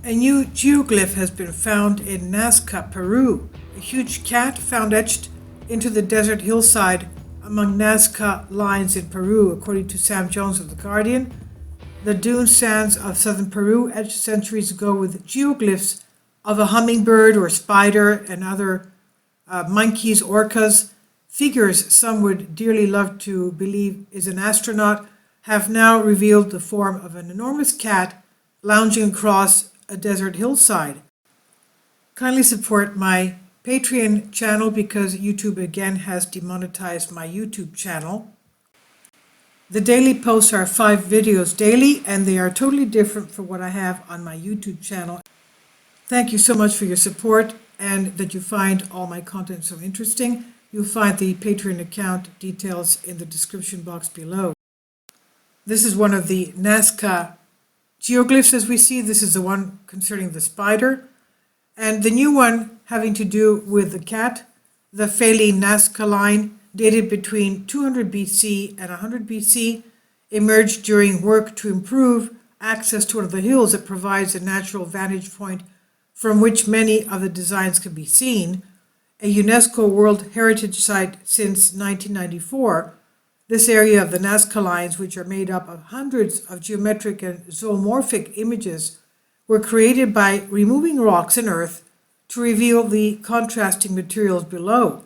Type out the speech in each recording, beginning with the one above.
A new geoglyph has been found in NAZCA, Peru. A huge cat found etched into the desert hillside among NAZCA lines in Peru, according to Sam Jones of The Guardian. The dune sands of southern Peru, etched centuries ago with geoglyphs of a hummingbird or spider and other monkeys, orcas, figures some would dearly love to believe is an astronaut, have now revealed the form of an enormous cat lounging across a desert hillside. Kindly support my Patreon channel because YouTube again has demonetized my YouTube channel. The daily posts are 5 videos daily and they are totally different from what I have on my YouTube channel. Thank you so much for your support and that you find all my content so interesting. You'll find the Patreon account details in the description box below. This is one of the NAZCA geoglyphs as we see. This is the one concerning the spider. And the new one having to do with the cat, the Feline NAZCA line, dated between 200 BC and 100 BC, emerged during work to improve access to one of the hills that provides a natural vantage point from which many of the designs can be seen. A UNESCO World Heritage Site since 1994, this area of the NAZCA lines, which are made up of hundreds of geometric and zoomorphic images, were created by removing rocks and earth to reveal the contrasting materials below.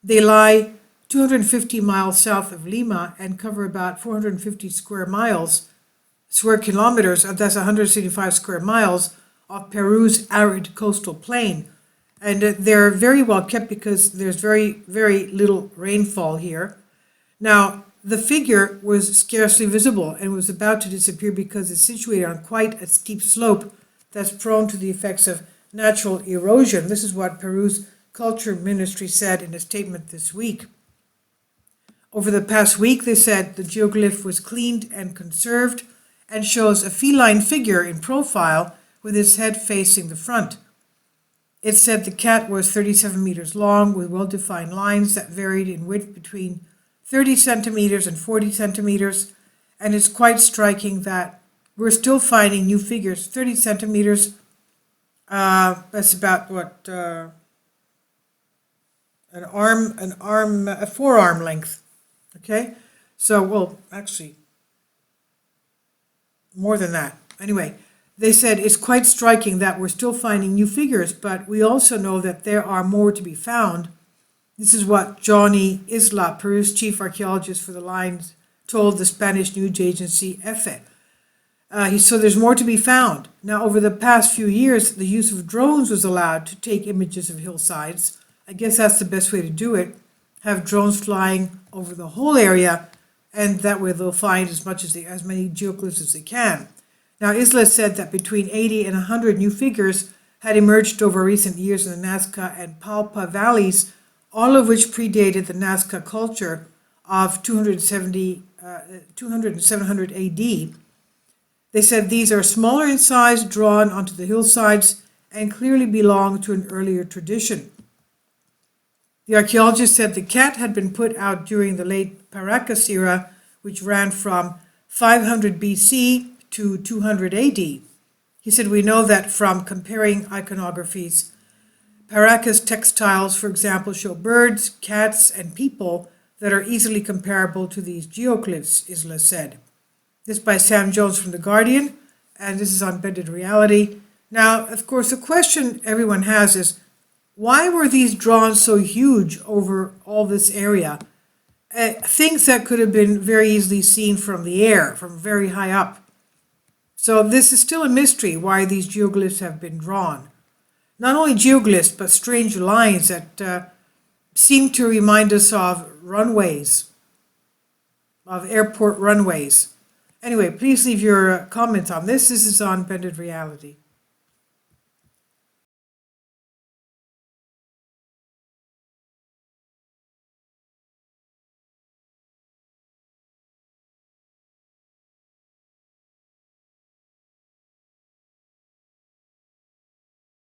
They lie 250 miles south of Lima and cover about 450 square kilometers, that's 175 square miles of Peru's arid coastal plain. And they're very well kept because there's very, very little rainfall here. Now, the figure was scarcely visible and was about to disappear because it's situated on quite a steep slope that's prone to the effects of natural erosion. This is what Peru's Culture Ministry said in a statement this week. Over the past week, they said the geoglyph was cleaned and conserved and shows a feline figure in profile with its head facing the front. It said the cat was 37 meters long with well-defined lines that varied in width between 30 centimeters and 40 centimeters, and it's quite striking that we're still finding new figures. 30 centimeters, that's about what, a forearm length, okay? So, well, actually, more than that. Anyway, they said it's quite striking that we're still finding new figures, but we also know that there are more to be found. This is what Johnny Isla, Peru's chief archaeologist for the lines, told the Spanish news agency Etched. So there's more to be found. Now, over the past few years, the use of drones was allowed to take images of hillsides. I guess that's the best way to do it. Have drones flying over the whole area, and that way they'll find as many geoglyphs as they can. Now, Isla said that between 80 and 100 new figures had emerged over recent years in the NAZCA and Palpa valleys, all of which predated the NAZCA culture of 200 and 700 AD. They said these are smaller in size, drawn onto the hillsides, and clearly belong to an earlier tradition. The archaeologist said the cat had been put out during the late Paracas era, which ran from 500 BC to 200 AD. He said, we know that from comparing iconographies. Paracas textiles, for example, show birds, cats, and people that are easily comparable to these geoglyphs, Isla said. This by Sam Jones from The Guardian, and this is on Bended Reality. Now, of course, the question everyone has is, why were these drawn so huge over all this area? Things that could have been very easily seen from the air, from very high up. So this is still a mystery why these geoglyphs have been drawn. Not only geoglyphs, but strange lines that seem to remind us of runways, of airport runways. Anyway, please leave your comments on this. This is on Bended Reality.